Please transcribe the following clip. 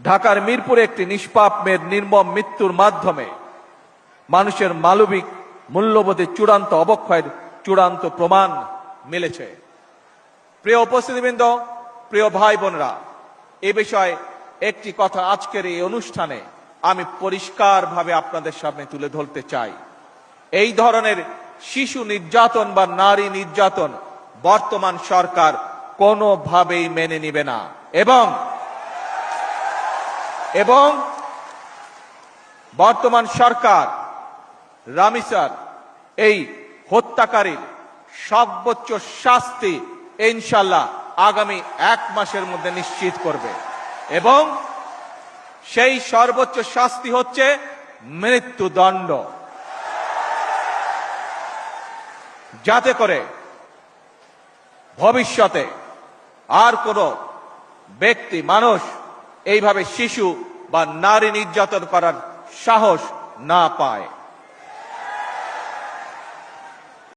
ঢাকার মিরপুরে একটি নিষ্পাপ মেয়ের নির্মম মৃত্যুর মাধ্যমে মানুষের মানবিক মূল্যবোধের চূড়ান্ত অবক্ষয়ের চূড়ান্ত প্রমাণ মিলেছে। প্রিয় উপস্থিতিবৃন্দ, প্রিয় ভাই বোনরা, এ বিষয়ে একটি কথা আজকের এই অনুষ্ঠানে আমি পরিষ্কারভাবে আপনাদের সামনে তুলে ধরতে চাই। এই ধরনের শিশু নির্যাতন বা নারী নির্যাতন বর্তমান সরকার কোনোভাবেই মেনে নিবে না এবং বর্তমান সরকার রামিসার এই হত্যাকারীর সর্বোচ্চ শাস্তি ইনশাআল্লাহ আগামী 1 মাসের মধ্যে নিশ্চিত করবে এবং সেই সর্বোচ্চ শাস্তি হচ্ছে মৃত্যুদণ্ড, যাতে করে ভবিষ্যতে আর কোনো ব্যক্তি মানুষ এইভাবে শিশু বা নারী নির্যাতন করার সাহস না পায়।